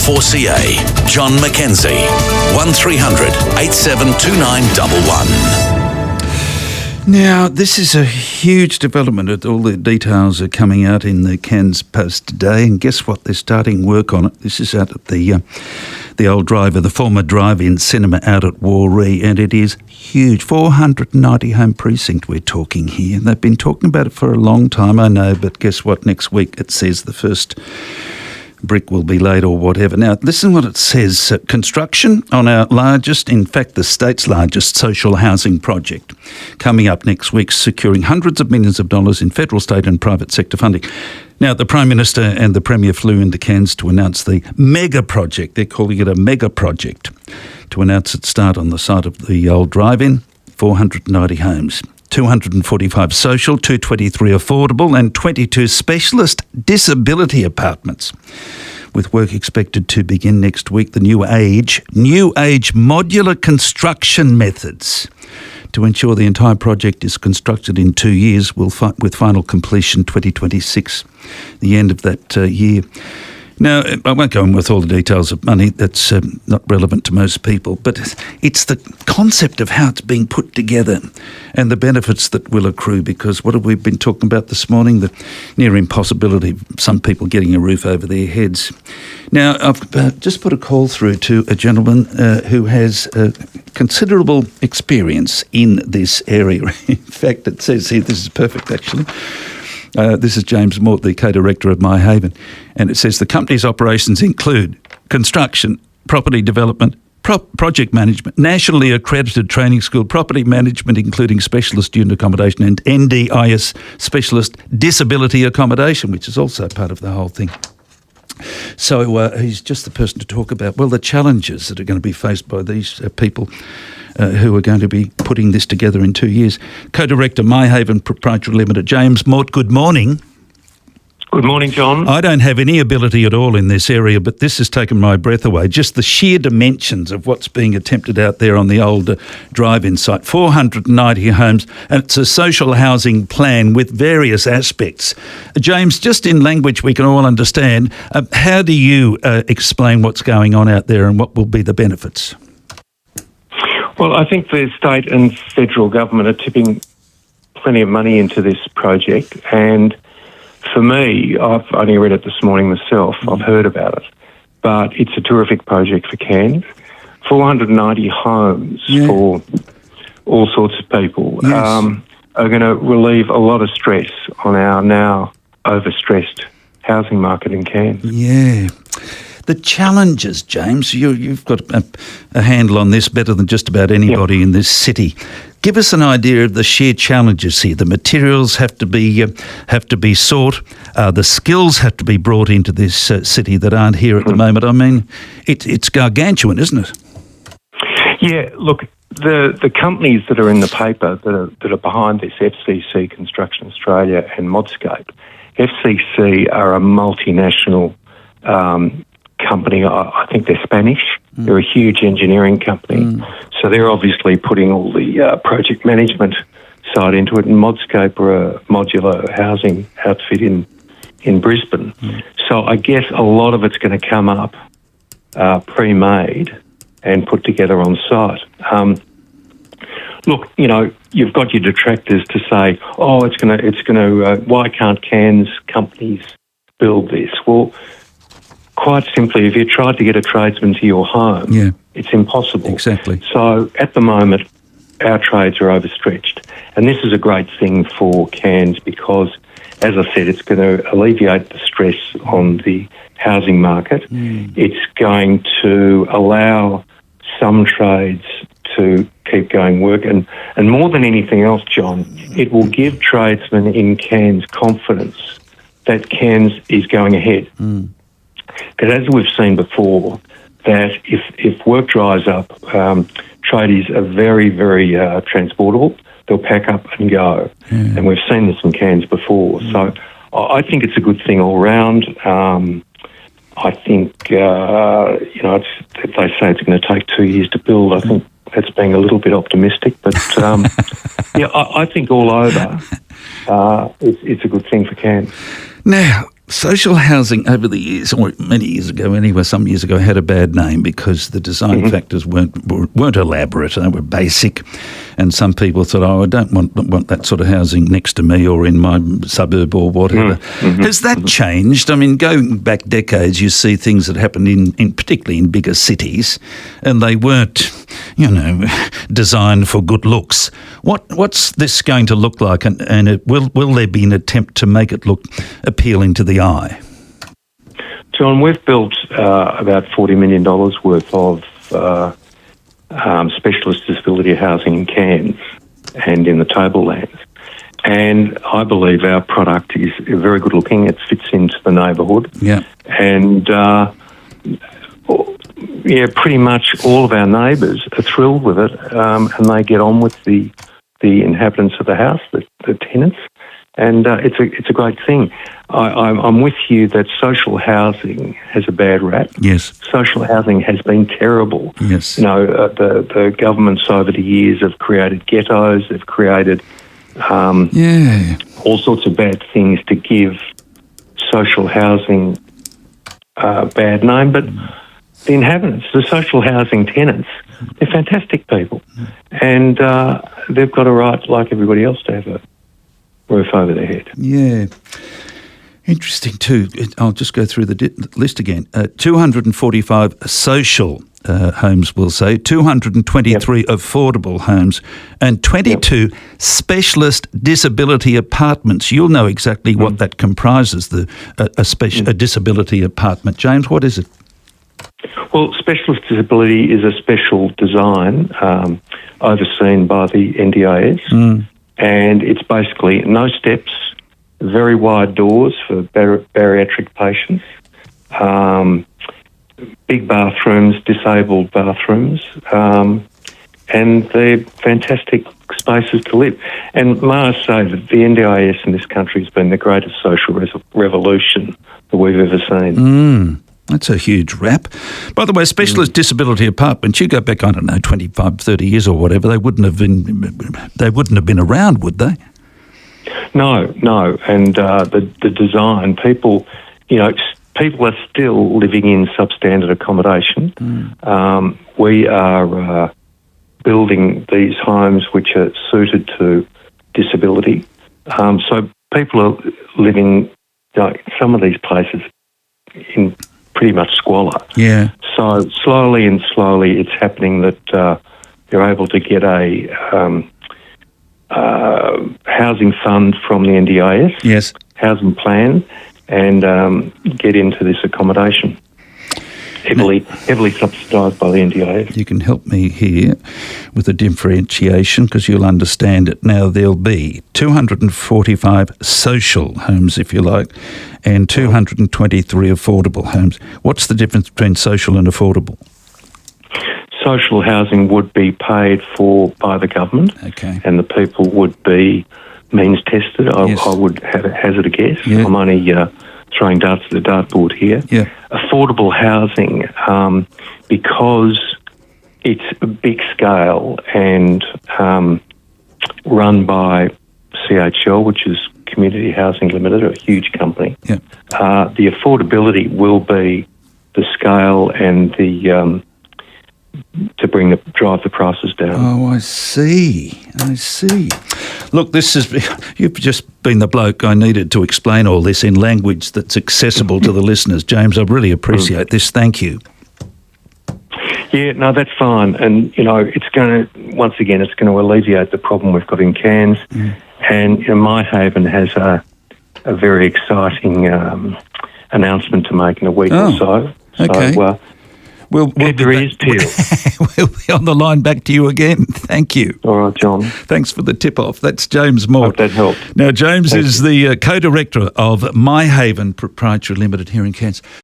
4CA. John Mackenzie. 1300 872911. Now, this is a huge development. All the details are coming out in the Cairns Post today, and guess what? They're starting work on it. This is out at the old the former drive-in cinema out at Warree, and it is huge. 490 home precinct we're talking here. They've been talking about it for a long time, I know, but guess what? Next week it says the first brick will be laid or whatever. Now, listen what it says. Construction on our largest, in fact, the state's largest social housing project coming up next week, securing hundreds of millions of dollars in federal, state and private sector funding. Now, the Prime Minister and the Premier flew into Cairns to announce the mega project. They're calling it a mega project, to announce its start on the site of the old drive-in. 490 homes. 245 social, 223 affordable and 22 specialist disability apartments. With work expected to begin next week, the new age modular construction methods to ensure the entire project is constructed in 2 years, with final completion 2026, the end of that year. Now, I won't go in with all the details of money. That's not relevant to most people, but it's the concept of how it's being put together and the benefits that will accrue, because what have we been talking about this morning? The near impossibility of some people getting a roof over their heads. Now, I've just put a call through to a gentleman who has considerable experience in this area. In fact, it says here, this is perfect actually. This is James Mort, the co-director of MiHaven, and it says the company's operations include construction, property development, project management, nationally accredited training school, property management including specialist student accommodation, and NDIS specialist disability accommodation, which is also part of the whole thing. So he's just the person to talk about, well, the challenges that are going to be faced by these people who are going to be putting this together in 2 years. Co-director, MiHaven Proprietary Limited, James Mort, good morning. Good morning, John. I don't have any ability at all in this area, but this has taken my breath away. Just the sheer dimensions of what's being attempted out there on the old drive-in site. 490 homes, and it's a social housing plan with various aspects. James, just in language we can all understand, how do you explain what's going on out there and what will be the benefits? Well, I think the state and federal government are tipping plenty of money into this project, and for me, I've only read it this morning myself. I've heard about it, but it's a terrific project for Cairns. 490 homes for all sorts of people are going to relieve a lot of stress on our now overstressed housing market in Cairns. Yeah. The challenges, James, you've got a handle on this better than just about anybody in this city. Give us an idea of the sheer challenges here. The materials have to be sought. The skills have to be brought into this city that aren't here at the moment. I mean, it's gargantuan, isn't it? Yeah, look, the companies that are in the paper that are behind this, FCC, Construction Australia and Modscape. FCC are a multinational company. I think they're Spanish. They're a huge engineering company. So they're obviously putting all the project management side into it, and Modscape are a modular housing outfit in Brisbane. So I guess a lot of it's going to come up pre-made and put together on site. Look, you know, you've got your detractors to say, oh, it's going to. Why can't Cairns companies build this? Well, quite simply, if you tried to get a tradesman to your home, it's impossible. Exactly. So at the moment, our trades are overstretched. And this is a great thing for Cairns because, as I said, it's going to alleviate the stress on the housing market. It's going to allow some trades to keep going work. And more than anything else, John, it will give tradesmen in Cairns confidence that Cairns is going ahead. Because as we've seen before, that if work dries up, tradies are very, very transportable. They'll pack up and go. And we've seen this in Cairns before. So I think it's a good thing all round. I think, if they say it's going to take 2 years to build, I think that's being a little bit optimistic. But, I think all over, it's a good thing for Cairns. Now, Social housing over the years, or many years ago anyway, some years ago, had a bad name because the design factors weren't elaborate, they were basic, and some people thought, I don't want that sort of housing next to me or in my suburb or whatever. Has that changed? I mean, going back decades, you see things that happen in particularly in bigger cities, and they weren't, designed for good looks. What's this going to look like, and will there be an attempt to make it look appealing to the eye? John, we've built about $40 million worth of specialist disability housing in Cairns and in the Tablelands. And I believe our product is very good looking. It fits into the neighbourhood. Yeah. And, pretty much all of our neighbours are thrilled with it, and they get on with the inhabitants of the house, the tenants. And it's a great thing. I'm with you that social housing has a bad rap. Yes. Social housing has been terrible. Yes. The governments over the years have created ghettos. They've created all sorts of bad things to give social housing a bad name. But the inhabitants, the social housing tenants, they're fantastic people. And they've got a right, like everybody else, to have a roof over their head. Yeah. Interesting too. I'll just go through the list again. 245 social homes, we'll say, 223 affordable homes, and 22 specialist disability apartments. You'll know exactly what that comprises, a disability apartment. James, what is it? Well, specialist disability is a special design overseen by the NDIS. And it's basically no steps, very wide doors for bariatric patients, big bathrooms, disabled bathrooms, and they're fantastic spaces to live. And may I say that the NDIS in this country has been the greatest social revolution that we've ever seen. That's a huge rap. By the way, specialist disability apartments, you go back, 25, 30 years or whatever, they wouldn't have been around, would they? No. And the design, people are still living in substandard accommodation. We are building these homes which are suited to disability. So people are living, some of these places in pretty much squalor. Yeah. So slowly it's happening that they're able to get a housing fund from the NDIS, yes, housing plan, and get into this accommodation. Heavily subsidised by the NDIS. You can help me here with the differentiation because you'll understand it. Now, there'll be 245 social homes, if you like, and 223 affordable homes. What's the difference between social and affordable? Social housing would be paid for by the government, okay, and the people would be means tested. I would hazard a guess. Yeah. I'm only throwing darts at the dartboard here. Yeah. Affordable housing, because it's a big scale and run by CHL, which is Community Housing Limited, a huge company. Yeah. The affordability will be the scale and the to drive the prices down. Oh, I see. Look, you've just been the bloke I needed to explain all this in language that's accessible to the listeners. James, I really appreciate this. Thank you. Yeah, no, that's fine. And, it's going to alleviate the problem we've got in Cairns. And MiHaven has a very exciting announcement to make in a week or so. Okay. So, We'll be on the line back to you again. Thank you. All right, John. Thanks for the tip-off. That's James Mort. Hope that helped. Now, James is the co-director of MiHaven Proprietary Limited here in Cairns.